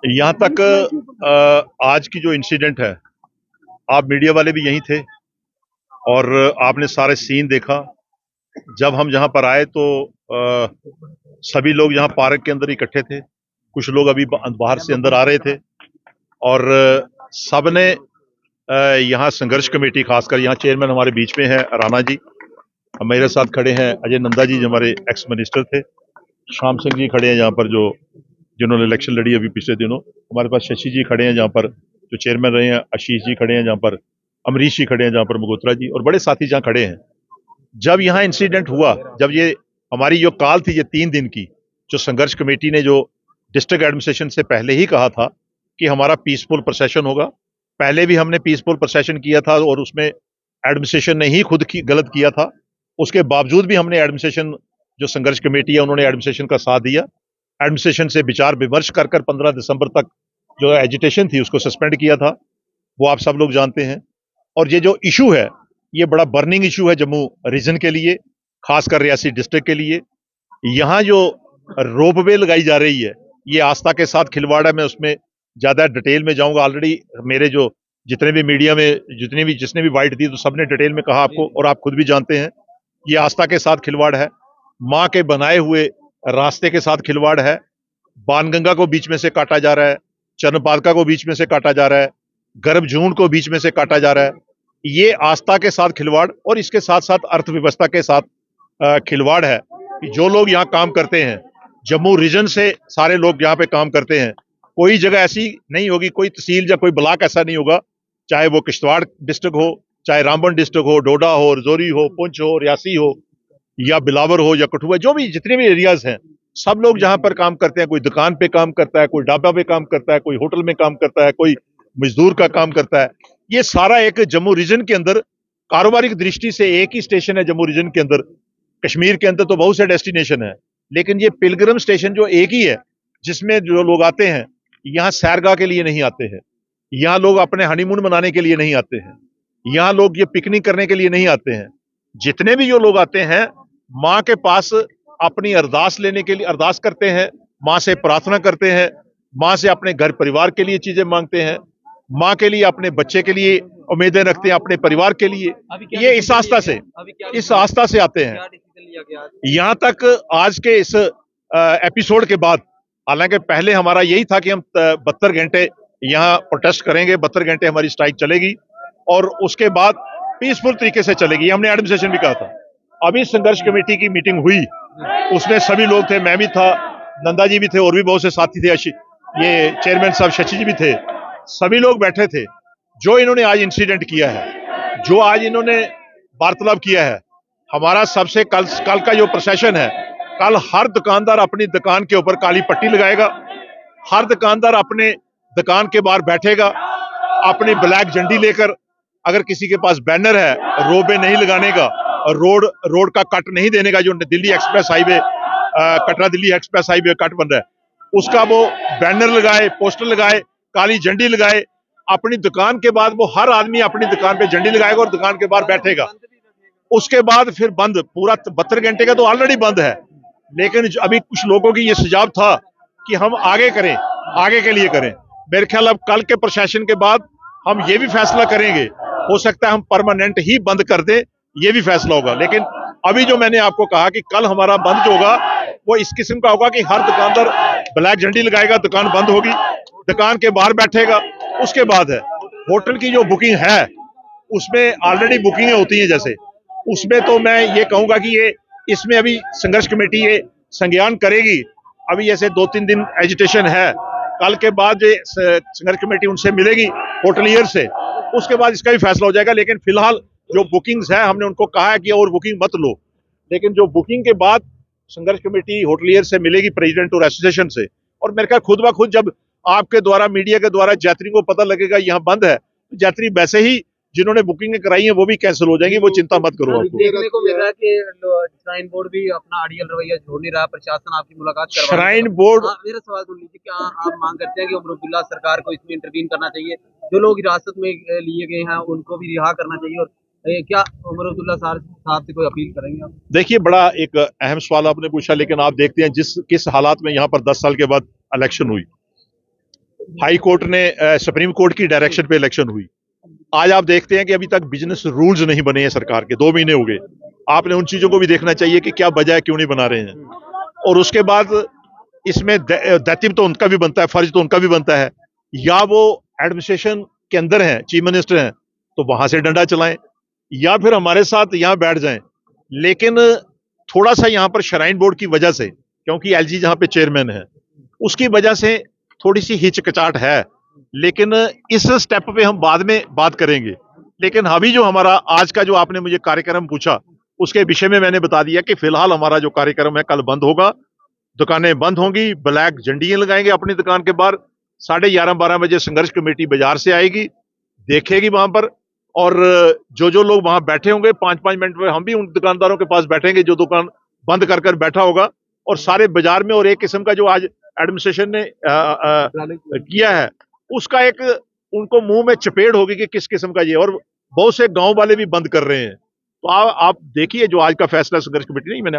यहाँ तक आज की जो इंसिडेंट है, आप मीडिया वाले भी यहीं थे और आपने सारे सीन देखा। जब हम जहाँ पर आए तो सभी लोग यहाँ पार्क के अंदर इकट्ठे थे, कुछ लोग अभी बाहर से अंदर आ रहे थे और सबने यहाँ संघर्ष कमेटी, खासकर यहाँ चेयरमैन हमारे बीच में है राणा जी, मेरे साथ खड़े हैं अजय नंदा जी जो हमारे एक्स मिनिस्टर थे, श्याम सिंह जी खड़े हैं यहाँ पर जो जिन्होंने इलेक्शन लड़ी अभी पिछले दिनों, हमारे पास शशि जी खड़े हैं जहाँ पर जो चेयरमैन रहे हैं, आशीष जी खड़े हैं जहाँ पर, अमरीश जी खड़े हैं जहाँ पर, मगोत्रा जी और बड़े साथी जहाँ खड़े हैं। जब यहाँ इंसिडेंट हुआ, जब ये हमारी जो कॉल थी ये 3 दिन की, जो संघर्ष कमेटी ने जो डिस्ट्रिक्ट एडमिनिस्ट्रेशन से पहले ही कहा था कि हमारा पीसफुल प्रोसेशन होगा, पहले भी हमने पीसफुल प्रोसेशन किया था और उसमें एडमिनिस्ट्रेशन ने ही खुद गलत किया था, उसके बावजूद भी हमने एडमिनिस्ट्रेशन जो संघर्ष कमेटी है उन्होंने एडमिनिस्ट्रेशन का साथ दिया। एडमिनिस्ट्रेशन से विचार विमर्श कर 15 दिसंबर तक जो एजिटेशन थी उसको सस्पेंड किया था, वो आप सब लोग जानते हैं। और ये जो इशू है ये बड़ा बर्निंग इशू है जम्मू रीजन के लिए, खासकर रियासी डिस्ट्रिक्ट के लिए। यहाँ जो रोपवे लगाई जा रही है ये आस्था के साथ खिलवाड़ है, मैं उसमें ज्यादा डिटेल में जाऊंगा। ऑलरेडी मेरे जो जितने भी मीडिया में जिसने भी वाइट दी तो सबने डिटेल में कहा आपको, और आप खुद भी जानते हैं ये आस्था के साथ खिलवाड़ है, माँ के बनाए हुए रास्ते के साथ खिलवाड़ है। बाणगंगा को बीच में से काटा जा रहा है, चंद्रपालिका को बीच में से काटा जा रहा है, गर्भजून को बीच में से काटा जा रहा है। ये आस्था के साथ खिलवाड़ और इसके साथ साथ अर्थव्यवस्था के साथ खिलवाड़ है। जो लोग यहाँ काम करते हैं, जम्मू रीजन से सारे लोग यहाँ पे काम करते हैं, कोई जगह ऐसी नहीं होगी, कोई तहसील या कोई ब्लॉक ऐसा नहीं होगा, चाहे वो किश्तवाड़ डिस्ट्रिक्ट हो, चाहे रामबन डिस्ट्रिक्ट हो, डोडा हो, रजौरी हो, पुंछ हो, रियासी हो या बिलावर हो या कठुआ, जो भी जितने भी एरियाज हैं, सब लोग जहां पर काम करते हैं, कोई दुकान पे काम करता है, कोई ढाबा पे काम करता है, कोई होटल में काम करता है, कोई मजदूर का काम करता है। ये सारा एक जम्मू रीजन के अंदर कारोबारी दृष्टि से एक ही स्टेशन है जम्मू रीजन के अंदर। कश्मीर के अंदर तो बहुत से डेस्टिनेशन है, लेकिन ये पिलग्रिम स्टेशन जो एक ही है जिसमें जो लोग आते हैं यहाँ सैरगाह के लिए नहीं आते हैं, यहाँ लोग अपने हनीमून मनाने के लिए नहीं आते हैं, यहाँ लोग ये पिकनिक करने के लिए नहीं आते हैं। जितने भी जो लोग आते हैं माँ के पास अपनी अरदास लेने के लिए अरदास करते हैं, माँ से प्रार्थना करते हैं, माँ से अपने घर परिवार के लिए चीजें मांगते हैं, माँ के लिए अपने बच्चे के लिए उम्मीदें रखते हैं, अपने परिवार के लिए। ये इस आस्था से आते हैं। यहाँ तक आज के इस एपिसोड के बाद, हालांकि पहले हमारा यही था कि हम 72 घंटे यहाँ प्रोटेस्ट करेंगे, 72 घंटे हमारी स्ट्राइक चलेगी और उसके बाद पीसफुल तरीके से चलेगी, हमने एडमिनिस्ट्रेशन भी कहा था। अभी संघर्ष कमेटी की मीटिंग हुई, उसमें सभी लोग थे, मैं भी था, नंदा जी भी थे और भी बहुत से साथी थे, ये चेयरमैन साहब शशि जी भी थे, सभी लोग बैठे थे। जो इन्होंने आज इंसिडेंट किया है, जो आज इन्होंने वार्तालाप किया है, हमारा सबसे कल का जो प्रोसेशन है, कल हर दुकानदार अपनी दुकान के ऊपर काली पट्टी लगाएगा, हर दुकानदार अपने दुकान के बाहर बैठेगा अपनी ब्लैक झंडी लेकर। अगर किसी के पास बैनर है रोबे नहीं लगाने का, रोड का कट नहीं देने का, जो Delhi express highway Katra Delhi express highway cut बन रहा है, उसका वो बैनर लगाए, पोस्टर लगाए, काली झंडी लगाए अपनी दुकान के बाद, वो हर आदमी अपनी दुकान पे झंडी लगाएगा और दुकान के बाहर बैठेगा। उसके बाद फिर बंद, पूरा 72 घंटे का तो ऑलरेडी बंद है, लेकिन अभी कुछ लोगों की ये सुझाव था कि हम आगे करें, आगे के लिए करें। मेरे ख्याल अब कल के प्रशासन के बाद हम ये भी फैसला करेंगे, हो सकता है हम परमानेंट ही बंद कर दें, ये भी फैसला होगा। लेकिन अभी जो मैंने आपको कहा कि कल हमारा बंद जो होगा वो इस किस्म का होगा कि हर दुकानदार ब्लैक झंडी लगाएगा, दुकान बंद होगी, दुकान के बाहर बैठेगा। उसके बाद है होटल की जो बुकिंग है, उसमें ऑलरेडी बुकिंगें होती हैं, जैसे उसमें तो मैं ये कहूंगा कि ये इसमें अभी संघर्ष कमेटी ये संज्ञान करेगी। अभी जैसे 2-3 दिन एजिटेशन है, कल के बाद ये संघर्ष कमेटी उनसे मिलेगी होटलियर से, उसके बाद इसका भी फैसला हो जाएगा। लेकिन फिलहाल जो बुकिंग्स है हमने उनको कहा है कि और बुकिंग मत लो, लेकिन जो बुकिंग के बाद संघर्ष कमेटी होटलियर से मिलेगी, प्रेसिडेंट और एसोसिएशन से, और मेरे ख्याल खुद ब खुद जब आपके द्वारा मीडिया के द्वारा यात्री को पता लगेगा यहाँ बंद है, तो यात्री वैसे ही जिन्होंने बुकिंग कराई है वो भी कैंसिल हो जाएंगी, वो चिंता मत करो। आपको देखने को मिल रहा है कि श्राइन बोर्ड भी अपना अड़ियल रवैया छोड़ नहीं रहा, प्रशासन आपकी मुलाकात करवा रहा है। श्राइन बोर्ड, मेरा सवाल सुन लीजिए, क्या आप मांग करते हैं कि उमर अब्दुल्ला सरकार को इसमें इंटरवीन करना चाहिए, जो लोग हिरासत में लिए गए हैं उनको भी रिहा करना चाहिए, और क्या उमर अब्दुल्ला साहब से कोई अपील करेंगे आप? देखिए बड़ा एक अहम सवाल आपने पूछा, लेकिन आप देखते हैं किस हालात में यहाँ पर 10 साल के बाद इलेक्शन हुई, हाई कोर्ट ने सुप्रीम कोर्ट की डायरेक्शन पे इलेक्शन हुई। आज आप देखते हैं कि अभी तक बिजनेस रूल्स नहीं बने हैं सरकार के, 2 महीने हो गए। आपने उन चीजों को भी देखना चाहिए कि क्या वजह है, क्यों नहीं बना रहे हैं। और उसके बाद इसमें दायित्व तो उनका भी बनता है, फर्ज तो उनका भी बनता है, या वो एडमिनिस्ट्रेशन के अंदर हैं, चीफ मिनिस्टर हैं, तो वहां से डंडा चलाएं, या फिर हमारे साथ यहां बैठ जाएं। लेकिन थोड़ा सा यहां पर श्राइन बोर्ड की वजह से, क्योंकि एलजी जहां पे चेयरमैन है, उसकी वजह से थोड़ी सी हिचकिचाहट है। लेकिन इस स्टेप पे हम बाद में बात करेंगे। लेकिन अभी जो हमारा आज का जो आपने मुझे कार्यक्रम पूछा, उसके विषय में मैंने बता दिया कि फिलहाल हमारा जो कार्यक्रम है कल बंद होगा, दुकानें बंद होंगी, ब्लैक झंडियां लगाएंगे अपनी दुकान के बाहर। 11:30-12 बजे संघर्ष कमेटी बाजार से आएगी, देखेगी वहां पर, और जो लोग वहां बैठे होंगे 5-5 मिनट में हम भी उन दुकानदारों के पास बैठेंगे जो दुकान बंद कर कर बैठा होगा, और सारे बाजार में। और एक किस्म का जो आज एडमिनिस्ट्रेशन ने किया है, उसका एक उनको मुंह में चपेट होगी कि किस किस्म का ये। और बहुत से गांव वाले भी बंद कर रहे हैं। तो आप देखिए जो आज का फैसला संघर्ष कमेटी नहीं, मैंने